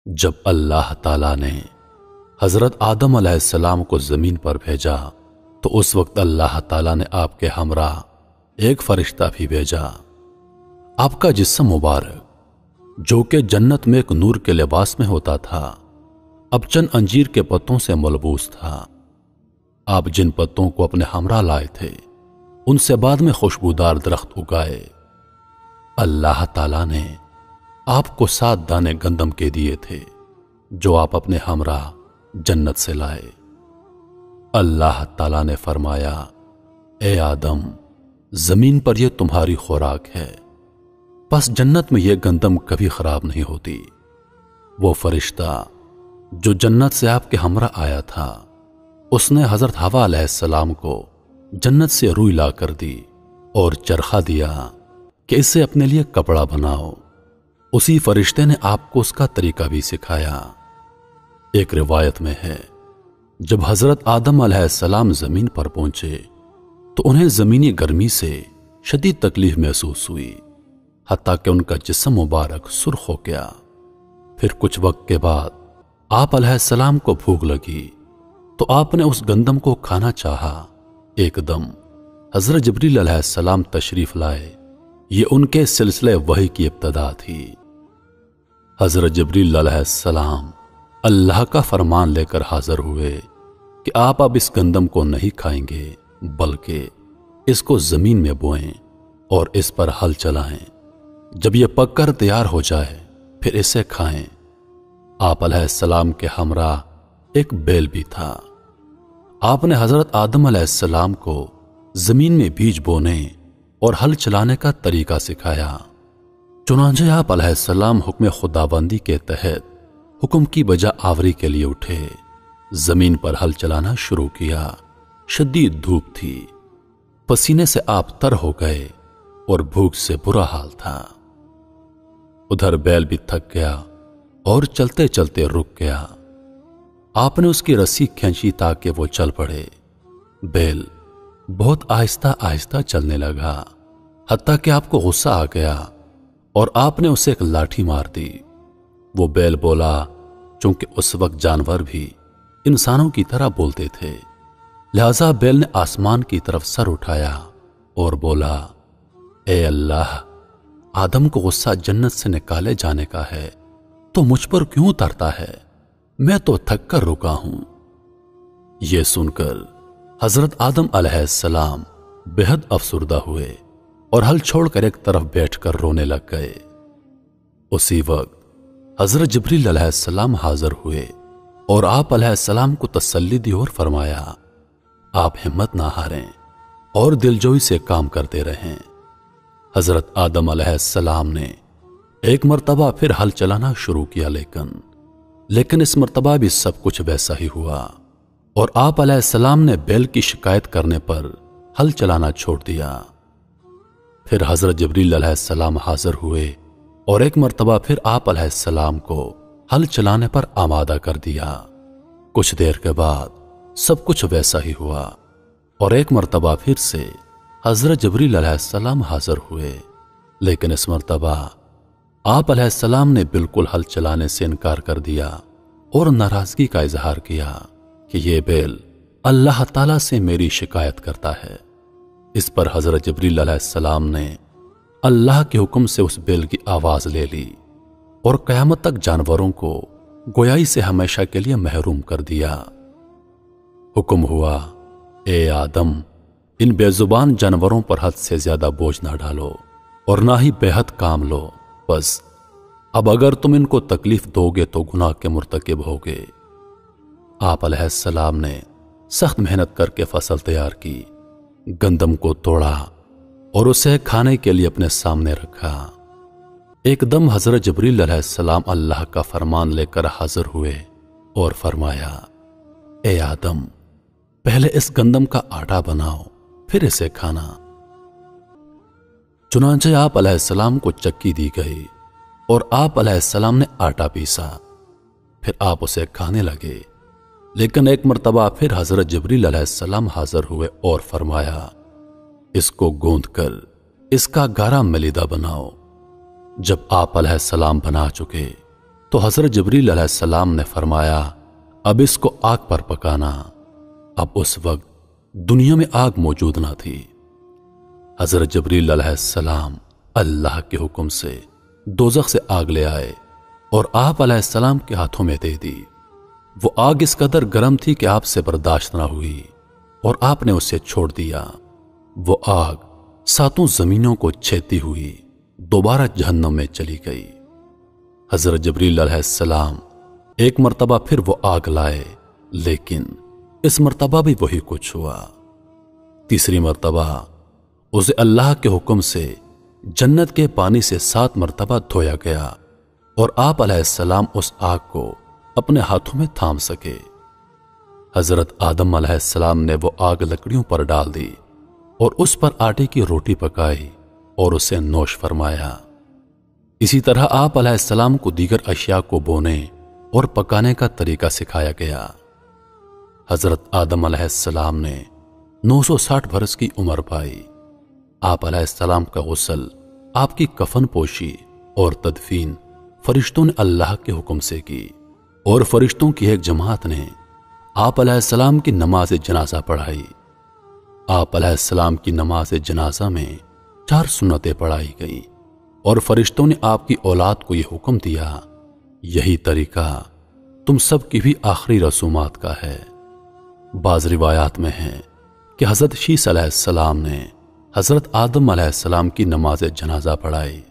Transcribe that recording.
جب اللہ تعالیٰ نے حضرت آدم علیہ السلام کو زمین پر بھیجا تو اس وقت اللہ تعالیٰ نے آپ کے ہمراہ ایک فرشتہ بھی بھیجا۔ آپ کا جسم مبارک جو کہ جنت میں ایک نور کے لباس میں ہوتا تھا اب چند انجیر کے پتوں سے ملبوس تھا۔ آپ جن پتوں کو اپنے ہمراہ لائے تھے ان سے بعد میں خوشبودار درخت اگائے۔ اللہ تعالیٰ نے آپ کو 7 دانے گندم کے دیے تھے جو آپ اپنے ہمراہ جنت سے لائے۔ اللہ تعالیٰ نے فرمایا، اے آدم، زمین پر یہ تمہاری خوراک ہے، پس جنت میں یہ گندم کبھی خراب نہیں ہوتی۔ وہ فرشتہ جو جنت سے آپ کے ہمراہ آیا تھا اس نے حضرت حوا علیہ السلام کو جنت سے روئی لا کر دی اور چرخا دیا کہ اسے اپنے لیے کپڑا بناؤ۔ اسی فرشتے نے آپ کو اس کا طریقہ بھی سکھایا۔ ایک روایت میں ہے جب حضرت آدم علیہ السلام زمین پر پہنچے تو انہیں زمینی گرمی سے شدید تکلیف محسوس ہوئی، حتیٰ کہ ان کا جسم مبارک سرخ ہو گیا۔ پھر کچھ وقت کے بعد آپ علیہ السلام کو بھوک لگی تو آپ نے اس گندم کو کھانا چاہا۔ ایک دم حضرت جبریل علیہ السلام تشریف لائے۔ یہ ان کے سلسلے وحی کی ابتدا تھی۔ حضرت جبریل علیہ السلام اللہ کا فرمان لے کر حاضر ہوئے کہ آپ اب اس گندم کو نہیں کھائیں گے بلکہ اس کو زمین میں بوئیں اور اس پر ہل چلائیں۔ جب یہ پک کر تیار ہو جائے پھر اسے کھائیں۔ آپ علیہ السلام کے ہمراہ ایک بیل بھی تھا۔ آپ نے حضرت آدم علیہ السلام کو زمین میں بیج بونے اور ہل چلانے کا طریقہ سکھایا۔ چنانچہ آپ علیہ السلام حکم خداوندی کے تحت حکم کی بجا آوری کے لیے اٹھے، زمین پر ہل چلانا شروع کیا۔ شدید دھوپ تھی، پسینے سے آپ تر ہو گئے اور بھوک سے برا حال تھا۔ ادھر بیل بھی تھک گیا اور چلتے چلتے رک گیا۔ آپ نے اس کی رسی کھینچی تاکہ وہ چل پڑے۔ بیل بہت آہستہ آہستہ چلنے لگا، حتیٰ کہ آپ کو غصہ آ گیا اور آپ نے اسے ایک لاٹھی مار دی۔ وہ بیل بولا، چونکہ اس وقت جانور بھی انسانوں کی طرح بولتے تھے، لہذا بیل نے آسمان کی طرف سر اٹھایا اور بولا، اے اللہ، آدم کو غصہ جنت سے نکالے جانے کا ہے تو مجھ پر کیوں اترتا ہے؟ میں تو تھک کر رکا ہوں۔ یہ سن کر حضرت آدم علیہ السلام بہت افسردہ ہوئے اور ہل چھوڑ کر ایک طرف بیٹھ کر رونے لگ گئے۔ اسی وقت حضرت جبریل علیہ السلام حاضر ہوئے اور آپ علیہ السلام کو تسلی دی اور فرمایا، آپ ہمت نہ ہاریں اور دلجوئی سے کام کرتے رہیں۔ حضرت آدم علیہ السلام نے ایک مرتبہ پھر ہل چلانا شروع کیا، لیکن اس مرتبہ بھی سب کچھ ویسا ہی ہوا اور آپ علیہ السلام نے بیل کی شکایت کرنے پر ہل چلانا چھوڑ دیا۔ پھر حضرت جبریل علیہ السلام حاضر ہوئے اور ایک مرتبہ پھر آپ علیہ السلام کو ہل چلانے پر آمادہ کر دیا۔ کچھ دیر کے بعد سب کچھ ویسا ہی ہوا اور ایک مرتبہ پھر سے حضرت جبریل علیہ السلام حاضر ہوئے، لیکن اس مرتبہ آپ علیہ السلام نے بالکل ہل چلانے سے انکار کر دیا اور ناراضگی کا اظہار کیا کہ یہ بیل اللہ تعالیٰ سے میری شکایت کرتا ہے۔ اس پر حضرت جبریل علیہ السلام نے اللہ کے حکم سے اس بیل کی آواز لے لی اور قیامت تک جانوروں کو گویائی سے ہمیشہ کے لیے محروم کر دیا۔ حکم ہوا، اے آدم، ان بے زبان جانوروں پر حد سے زیادہ بوجھ نہ ڈالو اور نہ ہی بے حد کام لو، بس اب اگر تم ان کو تکلیف دو گے تو گناہ کے مرتکب ہوگے۔ آپ علیہ السلام نے سخت محنت کر کے فصل تیار کی، گندم کو توڑا اور اسے کھانے کے لیے اپنے سامنے رکھا۔ ایک دم حضرت جبریل علیہ السلام اللہ کا فرمان لے کر حاضر ہوئے اور فرمایا، اے آدم، پہلے اس گندم کا آٹا بناؤ پھر اسے کھانا۔ چنانچہ آپ علیہ السلام کو چکی دی گئی اور آپ علیہ السلام نے آٹا پیسا، پھر آپ اسے کھانے لگے۔ لیکن ایک مرتبہ پھر حضرت جبریل علیہ السلام حاضر ہوئے اور فرمایا، اس کو گوندھ کر اس کا گارا ملیدہ بناؤ۔ جب آپ علیہ السلام بنا چکے تو حضرت جبریل علیہ السلام نے فرمایا اب اس کو آگ پر پکانا۔ اب اس وقت دنیا میں آگ موجود نہ تھی۔ حضرت جبریل علیہ السلام اللہ کے حکم سے دوزخ سے آگ لے آئے اور آپ علیہ السلام کے ہاتھوں میں دے دی۔ وہ آگ اس قدر گرم تھی کہ آپ سے برداشت نہ ہوئی اور آپ نے اسے چھوڑ دیا۔ وہ آگ 7 زمینوں کو چھیدتی ہوئی دوبارہ جہنم میں چلی گئی۔ حضرت جبریل علیہ السلام ایک مرتبہ پھر وہ آگ لائے، لیکن اس مرتبہ بھی وہی کچھ ہوا۔ تیسری مرتبہ اسے اللہ کے حکم سے جنت کے پانی سے 7 مرتبہ دھویا گیا اور آپ علیہ السلام اس آگ کو اپنے ہاتھوں میں تھام سکے۔ حضرت آدم علیہ السلام نے وہ آگ لکڑیوں پر ڈال دی اور اس پر آٹے کی روٹی پکائی اور اسے نوش فرمایا۔ اسی طرح آپ علیہ السلام کو دیگر اشیاء کو بونے اور پکانے کا طریقہ سکھایا گیا۔ حضرت آدم علیہ السلام نے 960 برس کی عمر پائی۔ آپ علیہ السلام کا غسل، آپ کی کفن پوشی اور تدفین فرشتوں نے اللہ کے حکم سے کی، اور فرشتوں کی ایک جماعت نے آپ علیہ السلام کی نماز جنازہ پڑھائی۔ آپ علیہ السلام کی نماز جنازہ میں 4 سنتیں پڑھائی گئیں اور فرشتوں نے آپ کی اولاد کو یہ حکم دیا، یہی طریقہ تم سب کی بھی آخری رسومات کا ہے۔ بعض روایات میں ہے کہ حضرت شیس علیہ السلام نے حضرت آدم علیہ السلام کی نماز جنازہ پڑھائی۔